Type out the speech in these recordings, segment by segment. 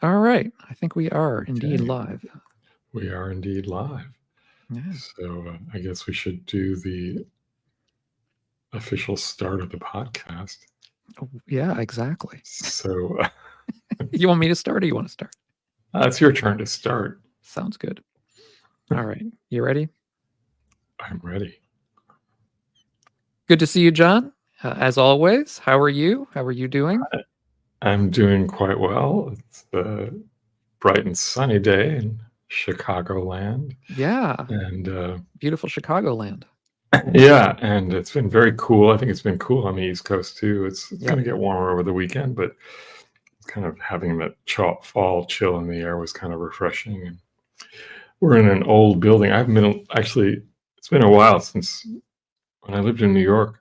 All right. I think we are indeed Okay, live. we are indeed live. Yeah. So I guess we should do the official start of the podcast. Oh, yeah, exactly. So You want me to start or you want to start? it's your turn to start. Sounds good. All right. You ready? I'm ready. Good to see you, Jon. As always, how are you? How are you doing? I'm doing quite well. It's a bright and sunny day in Chicagoland. Yeah. And Beautiful Chicagoland. yeah, and it's been very cool. I think it's been cool on the East Coast too. It's Yep. going to get warmer over the weekend, but kind of having that fall chill in the air was kind of refreshing. And we're in an old building. I've been actually, it's been a while since when I lived in New York.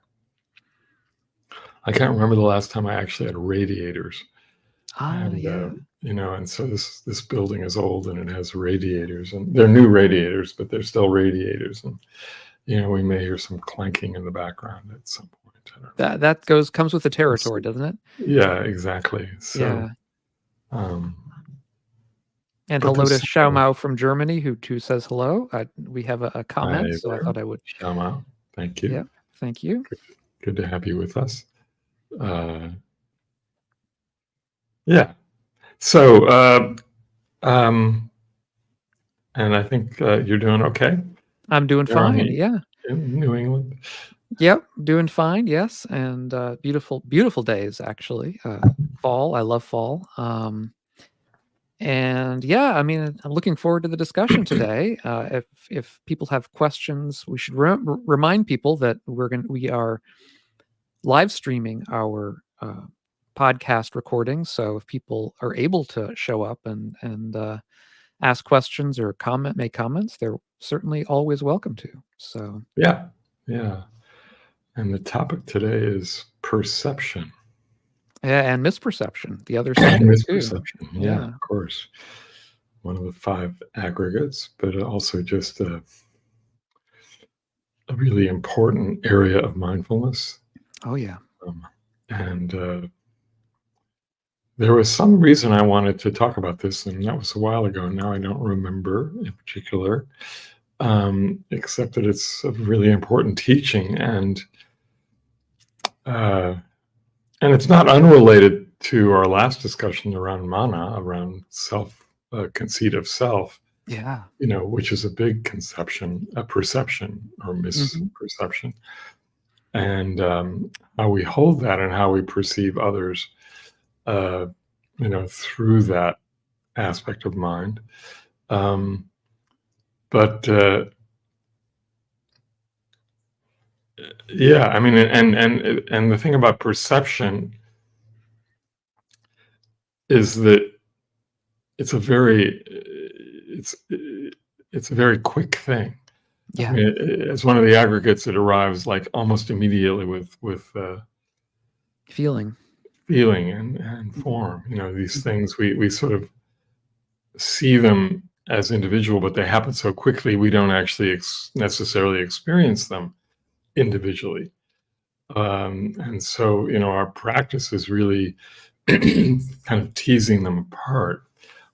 I can't remember the last time I actually had radiators. And Yeah. and so this building is old and it has radiators, and they're new radiators, but they're still radiators. And we may hear some clanking in the background at some point. I don't know. That comes with the territory, doesn't it? Yeah, exactly. So, Yeah. um, And but hello to this Xiaomao from Germany, who says hello. We have a comment, hi so I there, thought I would. Shama. Thank you. Yeah. Thank you. Good to have you with us. Yeah. So, and I think you're doing okay. I'm doing You're fine. Yeah. in New England. Yep, doing fine. Yes, and beautiful, beautiful days actually. Fall. I love fall. And yeah, I mean, I'm looking forward to the discussion today. If people have questions, we should remind people that we are live streaming our podcast recordings. So if people are able to show up and ask questions or make comments, they're certainly always welcome to. So Yeah. And the topic today is perception. yeah, and misperception, the other side And of it too. misperception. Yeah, Yeah. of course. One of the 5 aggregates, but also just a really important area of mindfulness. Oh yeah. And there was some reason I wanted to talk about this, and that was a while ago. Now I don't remember in particular, except that it's a really important teaching, and it's not unrelated to our last discussion around mana, around conceit of self. Yeah. Which is a big conception, a perception or misperception, and how we hold that and how we perceive others, through that aspect of mind. But yeah, I mean, and the thing about perception is that it's a very quick thing. Yeah. I mean, it's one of the aggregates that arrives like almost immediately with Feeling and form. These things we sort of see them as individual, but they happen so quickly we don't actually necessarily experience them individually. And so, our practice is really kind of teasing them apart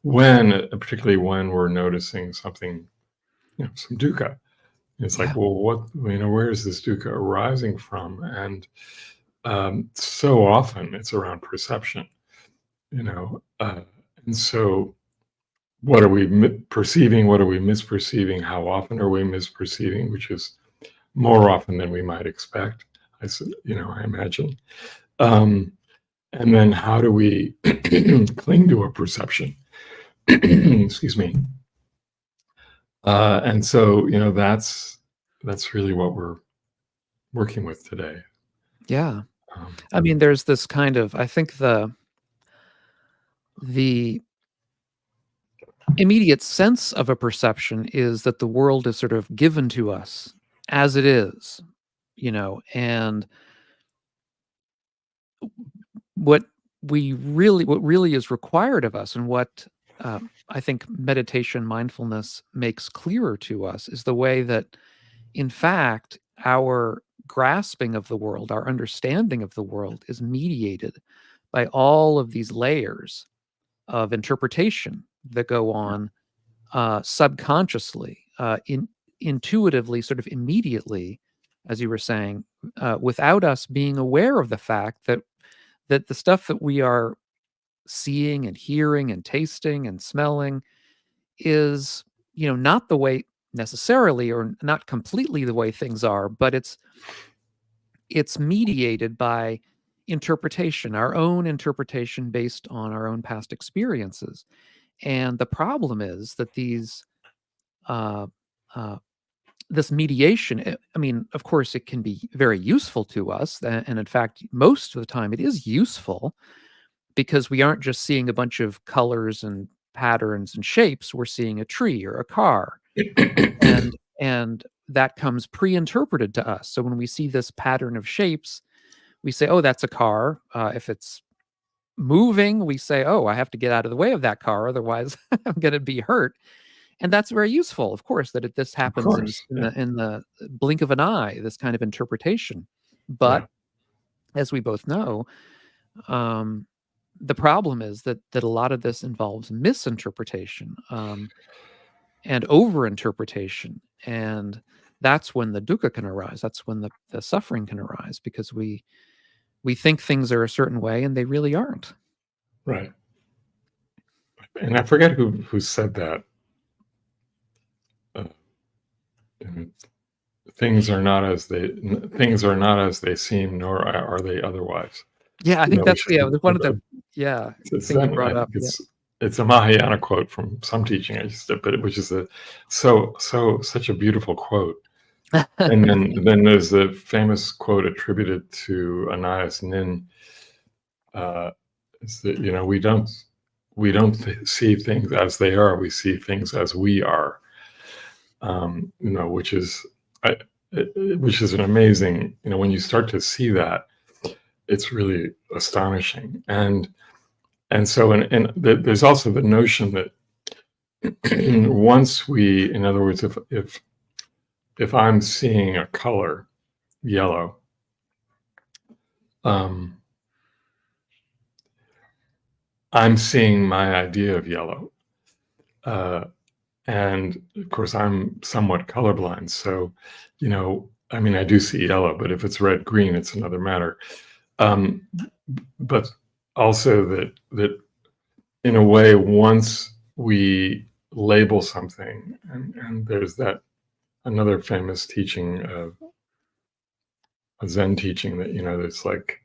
particularly when we're noticing something, some dukkha. It's like, well, where is this dukkha arising from? And so often it's around perception, and so what are we perceiving? What are we misperceiving? How often are we misperceiving? Which is more often than we might expect, I imagine. And then how do we cling to a perception? Excuse me. And so, that's really what we're working with today. Yeah. I mean, there's this kind of, I think the immediate sense of a perception is that the world is sort of given to us as it is, and what really is required of us, and what I think meditation mindfulness makes clearer to us, is the way that, in fact, our grasping of the world, our understanding of the world, is mediated by all of these layers of interpretation that go on subconsciously, intuitively, sort of immediately, as you were saying, without us being aware of the fact that the stuff that we are seeing and hearing and tasting and smelling is, not the way necessarily, or not completely the way things are, but it's mediated by interpretation, our own interpretation based on our own past experiences. And the problem is that uh, uh, this mediation, I mean, of course, it can be very useful to us, and in fact, most of the time, it is useful because we aren't just seeing a bunch of colors and patterns and shapes. We're seeing a tree or a car, and that comes pre-interpreted to us. So when we see this pattern of shapes, we say, oh, that's a car. If it's moving, we say, oh, I have to get out of the way of that car, otherwise I'm going to be hurt. And that's very useful, of course, that this Of happens course. in the blink of an eye, this kind of interpretation. Yeah. But as we both know, the problem is that a lot of this involves misinterpretation, and overinterpretation, and that's when the dukkha can arise. That's when the suffering can arise, because we think things are a certain way and they really aren't. Right. And I forget who said that. And things are not as they seem, nor are they otherwise. Yeah, I think that's one of the It's things you brought up. It's a Mahayana quote from some teaching I used to, but which is such a beautiful quote. And then there's the famous quote attributed to Anais Nin. Is that we don't see things as they are. We see things as we are. Which is an amazing. When you start to see that, it's really astonishing. And so there's also the notion that once we, in other words, if I'm seeing a color, yellow, I'm seeing my idea of yellow. And of course, I'm somewhat colorblind. So, I do see yellow, but if it's red, green, it's another matter. But also that in a way, once we label something, and there's that another famous teaching of a Zen teaching that, it's like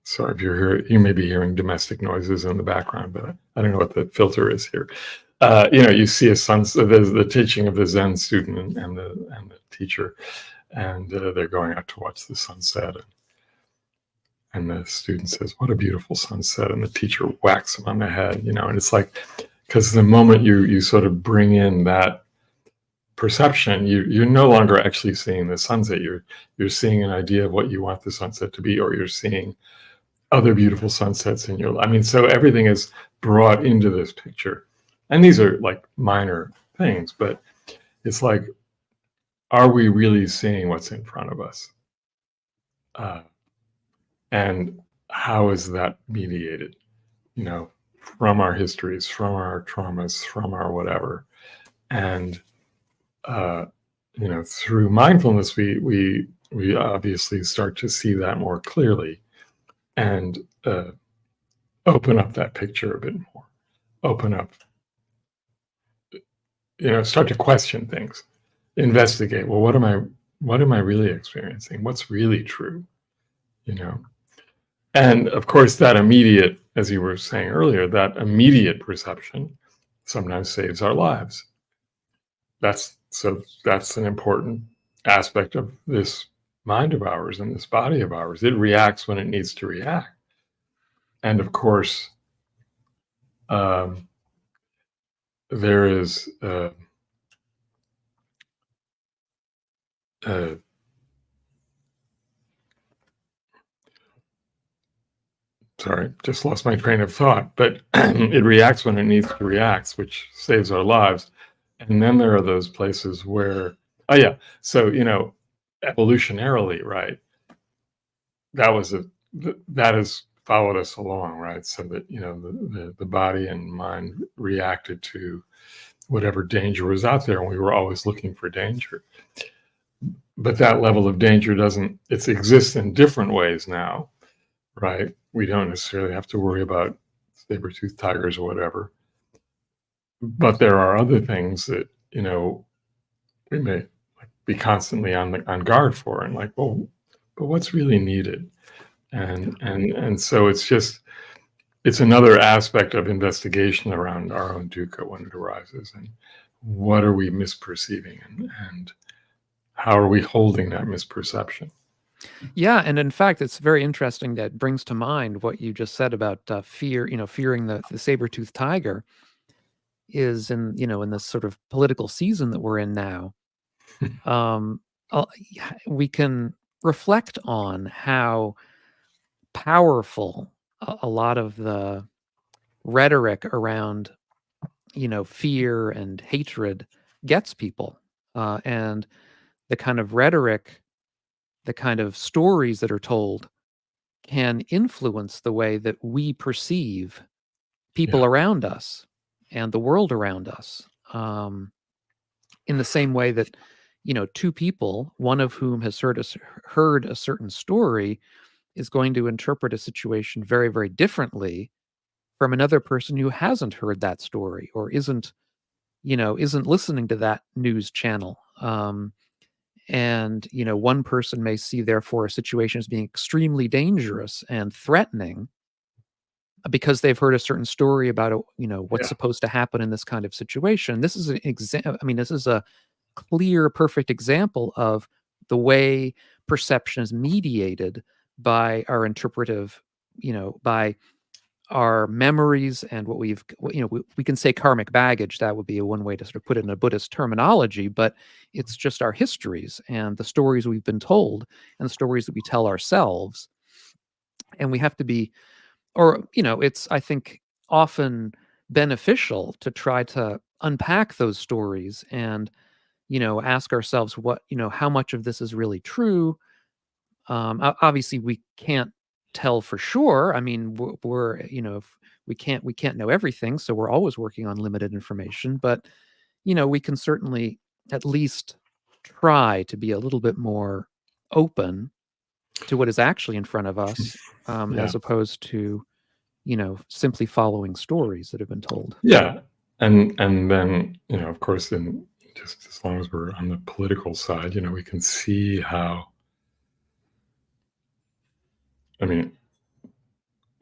sorry if you're here, you may be hearing domestic noises in the background, but I don't know what the filter is here. You see a sunset. There's the teaching of the Zen student and the teacher, and they're going out to watch the sunset. And the student says, "What a beautiful sunset!" And the teacher whacks him on the head. And it's like, because the moment you sort of bring in that perception, you're no longer actually seeing the sunset. You're seeing an idea of what you want the sunset to be, or you're seeing other beautiful sunsets in your life. So everything is brought into this picture. And these are like minor things, but it's like, are we really seeing what's in front of us? And how is that mediated? From our histories, from our traumas, from our whatever. And through mindfulness, we obviously start to see that more clearly, and open up that picture a bit more. Open up, start to question things, investigate. Well, what am I really experiencing? What's really true? And of course, that immediate, as you were saying earlier, that immediate perception sometimes saves our lives. That's an important aspect of this mind of ours and this body of ours. It reacts when it needs to react. And of course, there is sorry, just lost my train of thought, but it reacts when it needs to react, which saves our lives. And then there are those places where, so, evolutionarily, right, that has followed us along, right? So that, the body and mind reacted to whatever danger was out there, and we were always looking for danger. But that level of danger it exists in different ways now, right? We don't necessarily have to worry about saber-toothed tigers or whatever. But there are other things that, we may be constantly on guard for, and like, well, but what's really needed? And so it's another aspect of investigation around our own dukkha when it arises, and what are we misperceiving, and how are we holding that misperception? Yeah, and in fact, it's very interesting that brings to mind what you just said about fear. Fearing the saber-toothed tiger is in this sort of political season that we're in now. We can reflect on how powerful a lot of the rhetoric around fear and hatred gets people, and the kind of rhetoric, the kind of stories that are told can influence the way that we perceive people Yeah. around us and the world around us, in the same way that two people, one of whom has heard a certain story, is going to interpret a situation very, very differently from another person who hasn't heard that story or isn't listening to that news channel. And one person may see, therefore, a situation as being extremely dangerous and threatening because they've heard a certain story about what's Yeah. supposed to happen in this kind of situation. This is an example. I mean, this is a clear, perfect example of the way perception is mediated by our interpretive, by our memories and what we can say karmic baggage. That would be one way to sort of put it in a Buddhist terminology, but it's just our histories and the stories we've been told and the stories that we tell ourselves. And we have to be, or, it's, I think, often beneficial to try to unpack those stories and, ask ourselves how much of this is really true. Obviously, we can't tell for sure. I mean, we're if we can't know everything, so we're always working on limited information. But we can certainly at least try to be a little bit more open to what is actually in front of us, Yeah. as opposed to simply following stories that have been told. Yeah. And then, of course, then just as long as we're on the political side, we can see how, I mean,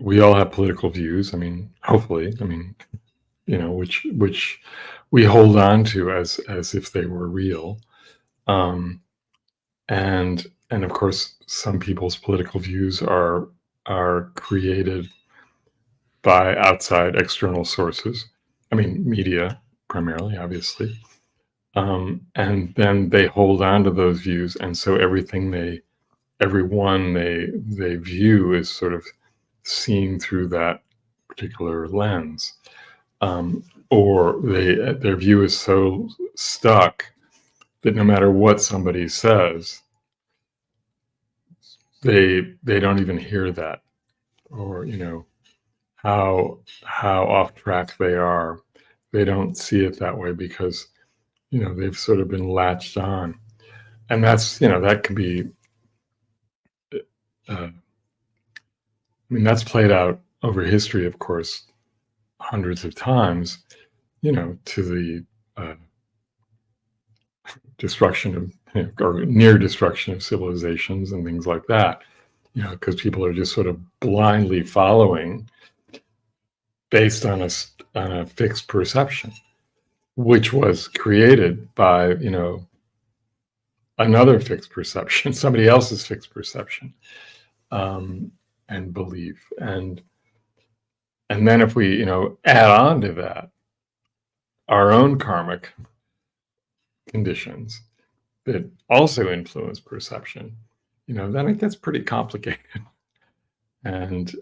we all have political views. I mean, hopefully, which we hold on to as if they were real. And of course, some people's political views are created by outside external sources. I mean, media primarily, obviously. And then they hold on to those views, and so everyone they view is sort of seen through that particular lens, or their view is so stuck that no matter what somebody says, they don't even hear that, or how off track they are. They don't see it that way because they've sort of been latched on, and that's that can be. I mean, that's played out over history, of course, hundreds of times. To the destruction of or near destruction of civilizations and things like that. Because people are just sort of blindly following based on a fixed perception, which was created by another fixed perception, somebody else's fixed perception, and belief, and then if we add on to that our own karmic conditions that also influence perception, then it gets pretty complicated, and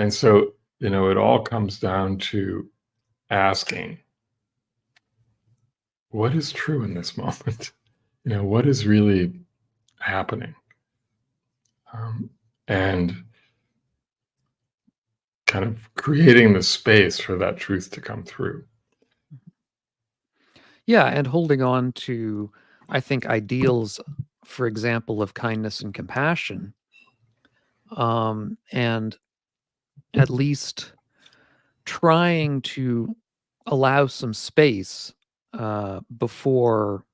so it all comes down to asking, what is true in this moment? what is really happening, um, and kind of creating the space for that truth to come through. Yeah, and holding on to, I think, ideals, for example, of kindness and compassion, and at least trying to allow some space before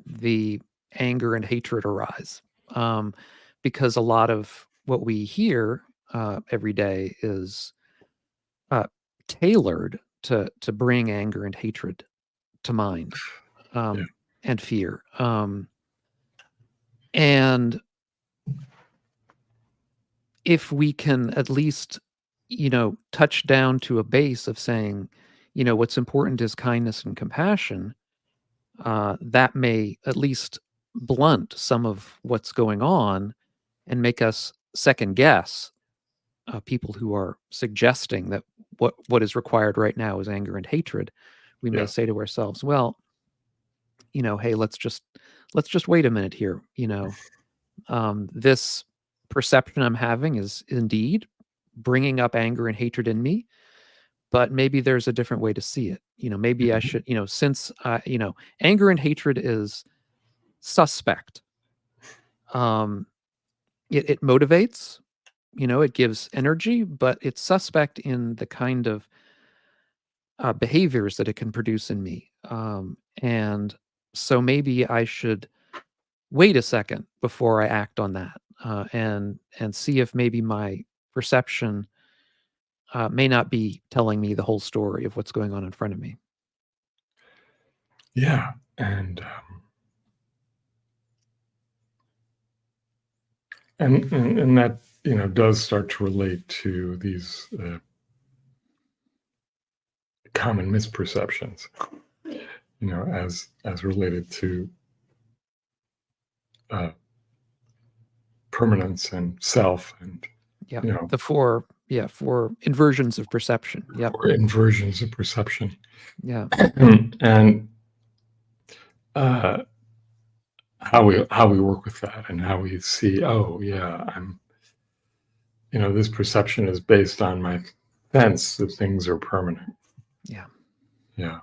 the anger and hatred arise. Um, because a lot of what we hear every day is uh, tailored to bring anger and hatred to mind, Yeah. and fear. And if we can at least, touch down to a base of saying, what's important is kindness and compassion, that may at least blunt some of what's going on and make us second guess people who are suggesting that what is required right now is anger and hatred. We may Yeah. say to ourselves, well, hey, let's just wait a minute here. This perception I'm having is indeed bringing up anger and hatred in me, but maybe there's a different way to see it. Maybe I Mhm. should, since anger and hatred is suspect. Um, it motivates, it gives energy, but it's suspect in the kind of behaviors that it can produce in me. And so maybe I should wait a second before I act on that, and see if maybe my perception may not be telling me the whole story of what's going on in front of me. Yeah. And that does start to relate to these common misperceptions, as related to uh, permanence and self, and Yeah, you know four inversions of perception. Yep. or inversions of perception. Yeah. And uh, how we work with that, and how we see, oh yeah, this perception is based on my sense that things are permanent. Yeah. Yeah.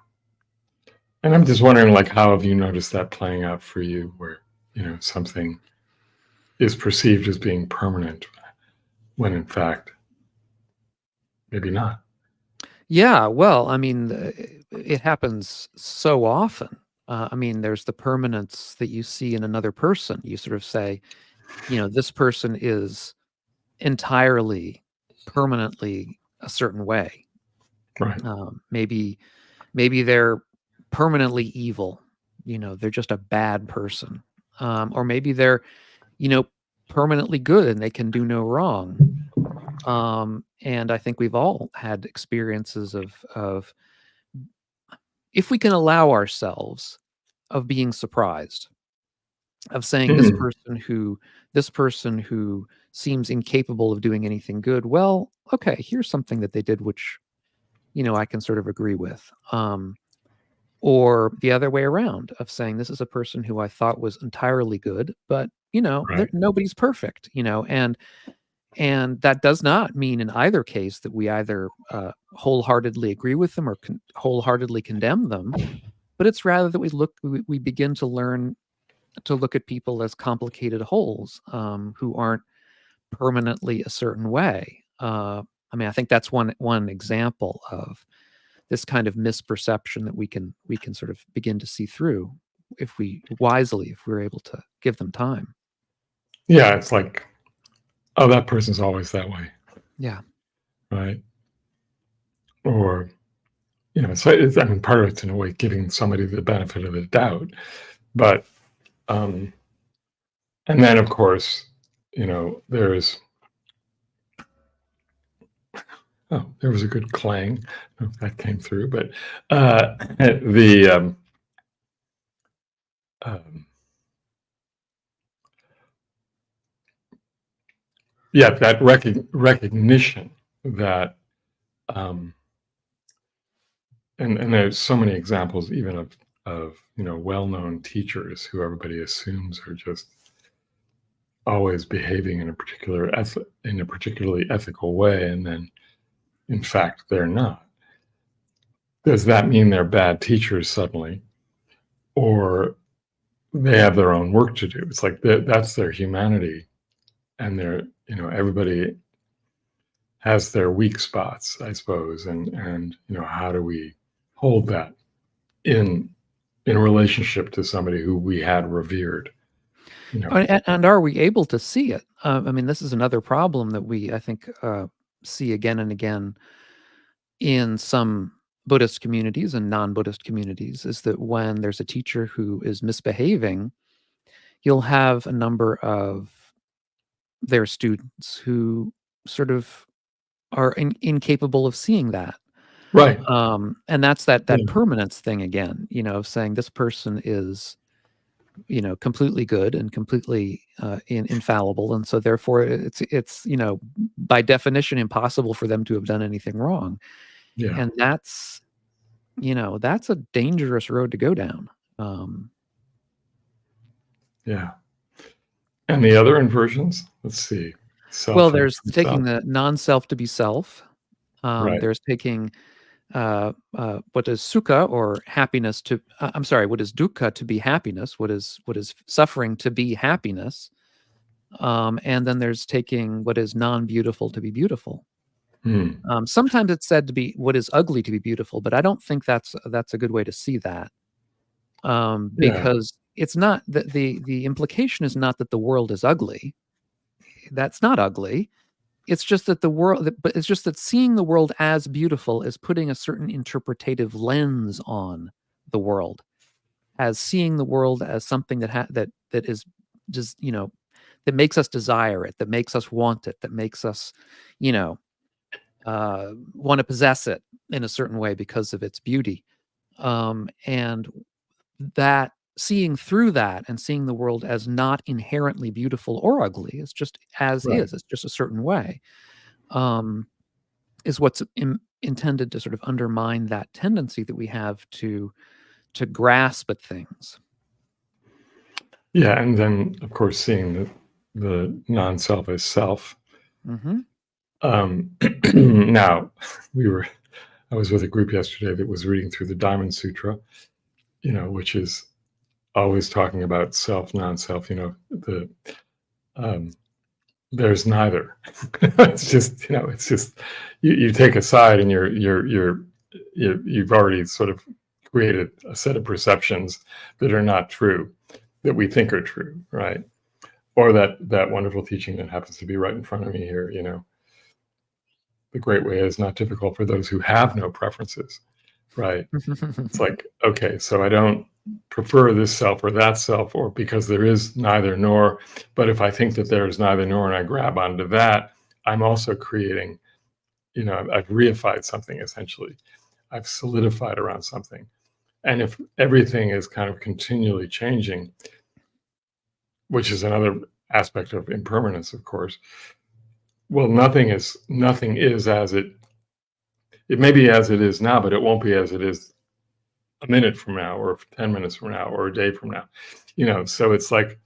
And I'm just wondering, like, how have you noticed that playing out for you, where something is perceived as being permanent when in fact maybe not. Yeah. Well, I mean, it happens so often. I mean, there's the permanence that you see in another person. You sort of say, this person is entirely, permanently a certain way. Right. Maybe they're permanently evil. They're just a bad person. Or maybe they're, you know, permanently good and they can do no wrong. And I think we've all had experiences of if we can allow ourselves of being surprised, of saying Mhm. this person who seems incapable of doing anything good, well, okay, here's something that they did which, I can sort of agree with. Or the other way around of saying this is a person who I thought was entirely good, but Right. nobody's perfect, and that does not mean in either case that we either wholeheartedly agree with them or wholeheartedly condemn them, but it's rather that we begin to learn to look at people as complicated wholes, who aren't permanently a certain way. I mean, I think that's one example of this kind of misperception that we can sort of begin to see through if we're able to give them time. Yeah, it's like, oh, that person's always that way, Yeah. right? Or so I mean, part of it's in a way giving somebody the benefit of the doubt, but um, and then of course, there's, oh, there was a good clang. I don't know if that came through, but the um, yeah, that recognition that, um, and there's so many examples even of of, well-known teachers who everybody assumes are just always behaving in a particularly ethical way, and then in fact they're not. Does that mean they're bad teachers suddenly, or they have their own work to do? It's like that's their humanity, and everybody has their weak spots, I suppose, and how do we hold that in relationship to somebody who we had revered? And are we able to see it? I mean, this is another problem that I think, see again and again in some Buddhist communities and non-Buddhist communities, is that when there's a teacher who is misbehaving, you'll have a number of their students who sort of are incapable of seeing that. Right. And that's that Yeah. permanence thing again, of saying this person is, completely good and completely infallible, and so therefore it's by definition impossible for them to have done anything wrong. Yeah. And that's a dangerous road to go down. Yeah. And the other inversions, let's see. Well, there's taking the non-self to be self. Right. There's taking what is sukha or happiness to what is dukkha to be happiness, what is suffering to be happiness, and then there's taking what is non-beautiful to be beautiful. Sometimes it's said to be what is ugly to be beautiful, but I don't think that's a good way to see that, because it's not that the implication is not that the world is ugly. That's not ugly. It's just that it's just that seeing the world as beautiful is putting a certain interpretative lens on the world, as seeing the world as something that is just, that makes us desire it, that makes us want it, that makes us, want to possess it in a certain way because of its beauty. And that seeing through that and seeing the world as not inherently beautiful or ugly, it's just as Right. is, it's just a certain way, is what's intended to sort of undermine that tendency that we have to grasp at things. Yeah, and then of course seeing the non-self as self. Mm-hmm. Now I was with a group yesterday that was reading through the Diamond Sutra, which is always talking about self, non-self. There's neither. It's just you take a side, and you've already sort of created a set of perceptions that are not true, that we think are true, right? Or that wonderful teaching that happens to be right in front of me here, the great way is not difficult for those who have no preferences, right? It's like, okay, so I don't prefer this self or that self, or because there is neither nor, but if I think that there is neither nor and I grab onto that, I'm also creating, I've reified something essentially. I've solidified around something. And if everything is kind of continually changing, which is another aspect of impermanence, of course, well, nothing is as it may be as it is now, but it won't be as it is a minute from now, or 10 minutes from now, or a day from now. So it's like,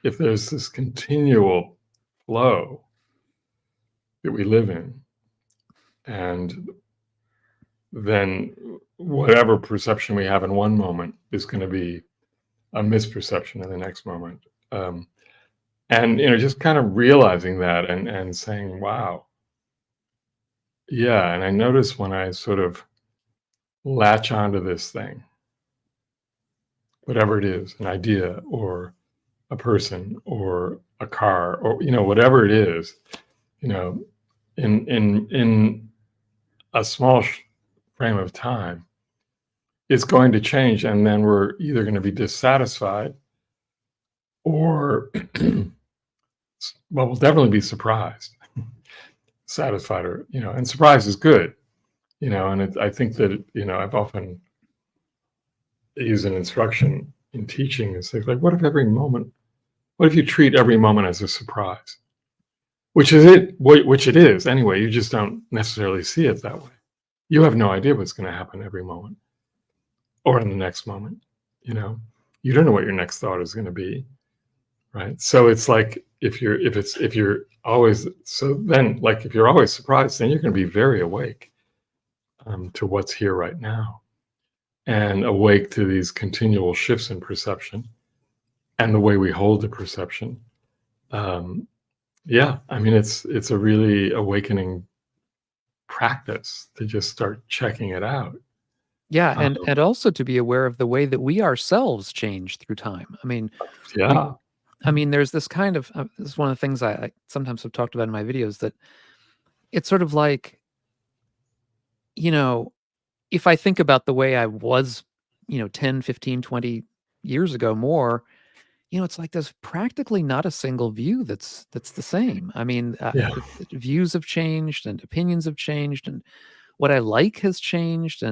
if there's this continual flow that we live in, and then whatever perception we have in one moment is going to be a misperception in the next moment. And just kind of realizing that and saying, wow. Yeah. And I notice when I sort of latch onto this thing, whatever it is, an idea or a person or a car, or whatever it is, in a small frame of time, it's going to change, and then we're either going to be dissatisfied, or well, we'll definitely be surprised. Satisfied, or and surprise is good, and I think that I've often used an instruction in teaching is like, what if you treat every moment as a surprise, which it is anyway, you just don't necessarily see it that way. You have no idea what's going to happen every moment or in the next moment. You know, you don't know what your next thought is going to be, right? So it's like if you're always if you're always surprised, then you're going to be very awake to what's here right now, and awake to these continual shifts in perception and the way we hold the perception. Yeah, I mean, it's a really awakening practice to just start checking it out. Yeah, Um, and also to be aware of the way that we ourselves change through time. I mean, we yeah, there's this kind of this is one of the things I sometimes have talked about in my videos, that it's sort of like, you know, if I think about the way I was, 10, 15, 20 years ago more, it's like there's practically not a single view that's the same. I mean, yeah, views have changed and opinions have changed and what I like has changed,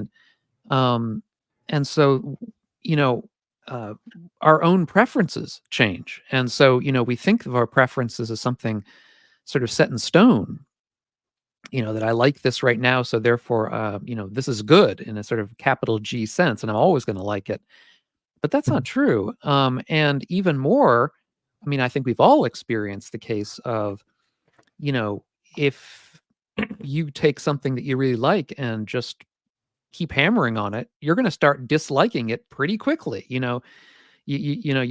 um and so you know uh our own preferences change, and so we think of our preferences as something sort of set in stone, that I like this right now, so therefore this is good in a sort of capital G sense, and I'm always going to like it. But that's not true. And even more, I mean, I think we've all experienced the case of, if you take something that you really like and just keep hammering on it, you're going to start disliking it pretty quickly. You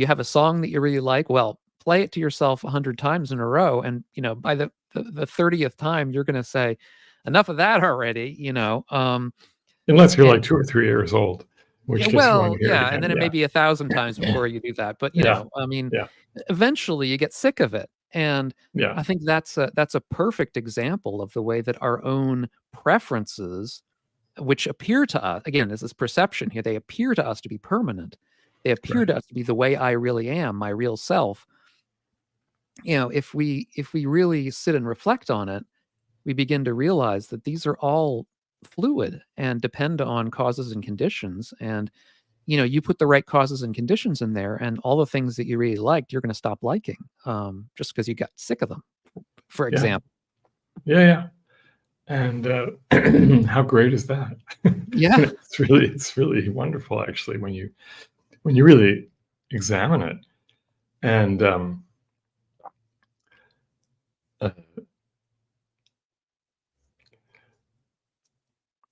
have a song that you really like. Well, play it to yourself 100 times in a row, and by the 30th time, you're going to say, "Enough of that already." unless you're And like 2 or 3 years old, yeah, which case you want well, to hear it yeah, and again. then it may Yeah, be 1,000 times before you do that. But yeah, I mean, yeah, eventually you get sick of it, and yeah, I think that's a perfect example of the way that our own preferences, which appear to us, again, there's this perception here, they appear to us to be permanent. They appear right, to us to be the way I really am, my real self. If we really sit and reflect on it, we begin to realize that these are all fluid and depend on causes and conditions. And you put the right causes and conditions in there, and all the things that you really liked, you're going to stop liking, just because you got sick of them, for yeah, example. yeah, yeah. And how great is that? Yeah. It's really wonderful, actually, when you really examine it. And uh,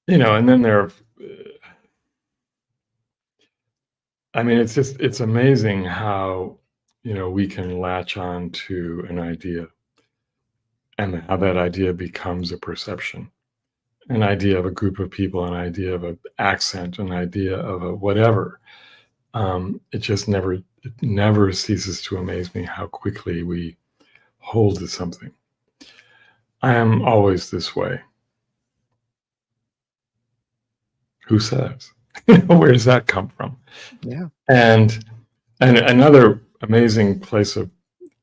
and then I mean, it's amazing how we can latch on to an idea, and how that idea becomes a perception, an idea of a group of people, an idea of an accent, an idea of a whatever. It never ceases to amaze me how quickly we hold to something. I am always this way. Who says? Where does that come from? Yeah. And another amazing place of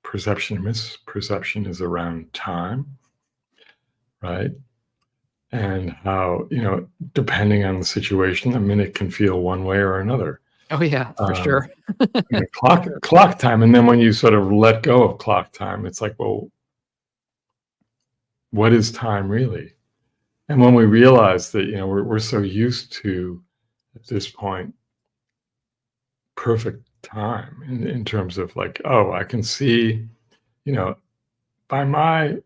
perception and misperception is around time, right? And how, depending on the situation, a minute can feel one way or another. Oh yeah, for Um, sure. For clock sure. clock time, and then when you sort of let go of clock time, it's like, well, what is time really? And when we realize that, we're so used to, at this point, perfect time in terms of like, oh, I can see, you know, by my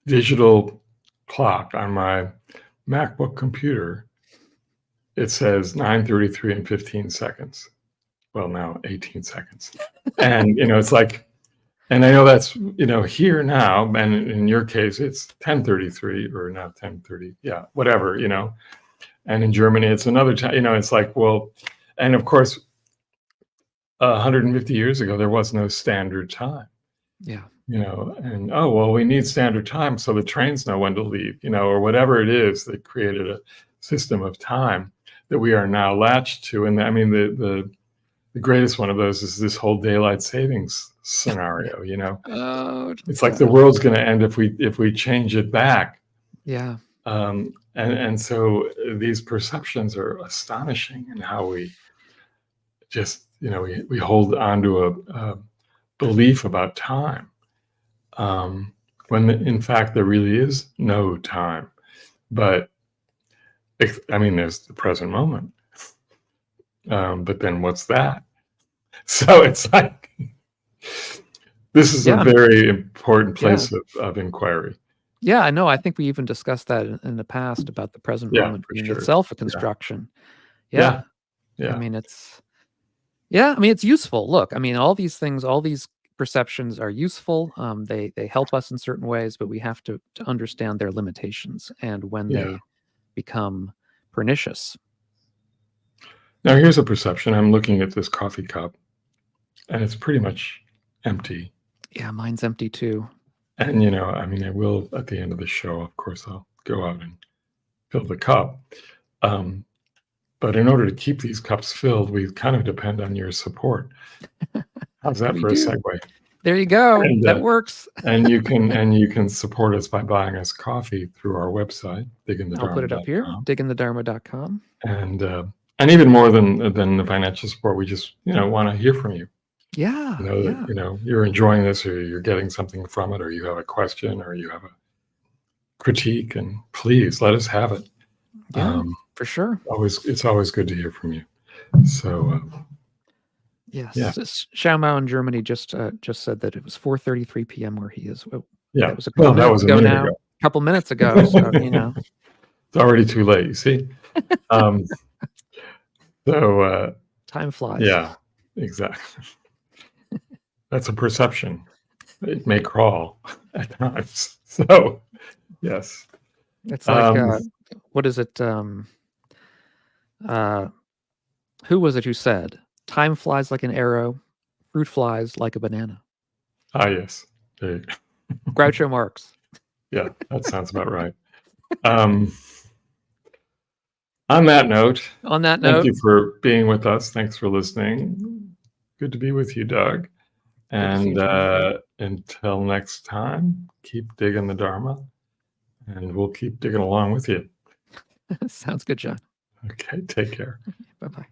digital clock on my MacBook computer, it says 9:33 and 15 seconds. Well, now 18 seconds. And, it's like, and I know that's, here now, and in your case, it's 10:33 or now 10:30. Yeah, whatever, And in Germany, it's another time, it's like, well, and of course, 150 years ago, there was no standard time. Yeah. And oh, well, we need standard time so the trains know when to leave, or whatever it is that created a system of time that we are now latched to. And I mean, the greatest one of those is this whole daylight savings scenario. Oh, It's like the world's going to end if we change it back. yeah. And so these perceptions are astonishing in how we just, we hold on to a belief about time, when in fact there really is no time. But I mean, there's the present moment, But then what's that? So it's like, this is Yeah, a very important yeah. place of inquiry. Yeah, I know. I think we even discussed that in the past about the present Yeah, moment for being sure. itself a Yeah. construction. Yeah. I Yeah. mean, it's useful. Look, I mean, all these things, all these perceptions are useful. They help us in certain ways, but we have to understand their limitations and when Yeah. they become pernicious. Now, here's a perception. I'm looking at this coffee cup, and it's pretty much empty. Yeah, mine's empty too. And, I mean, I will, at the end of the show, of course, I'll go out and fill the cup. But in order to keep these cups filled, we kind of depend on your support. How's that We for a do. segue? There you go. And, That works. and you can support us by buying us coffee through our website, I'll put it up here, diggingthedharma.com. diggingthedharma.com. And even more than the financial support, we just want to hear from you. Yeah. That you're enjoying this, or you're getting something from it, or you have a question, or you have a critique, and please let us have it. Yeah, for sure. It's always good to hear from you. So yes, yeah. Xiaomao in Germany just said that it was 4:33 p.m. where he is. Oh, yeah, that was a couple minutes ago now. A couple minutes ago, so it's already too late. You see. So time flies. Yeah, exactly. That's a perception. It may crawl at times. So yes. It's like what is it? Who was it who said, "Time flies like an arrow, fruit flies like a banana"? Ah, yes. There you go. Groucho Marx. Yeah, that sounds about right. On that note, thank you for being with us. Thanks for listening. Good to be with you, Doug. And until next time, keep digging the Dharma, and we'll keep digging along with you. Sounds good, John. Okay, take care. Bye-bye.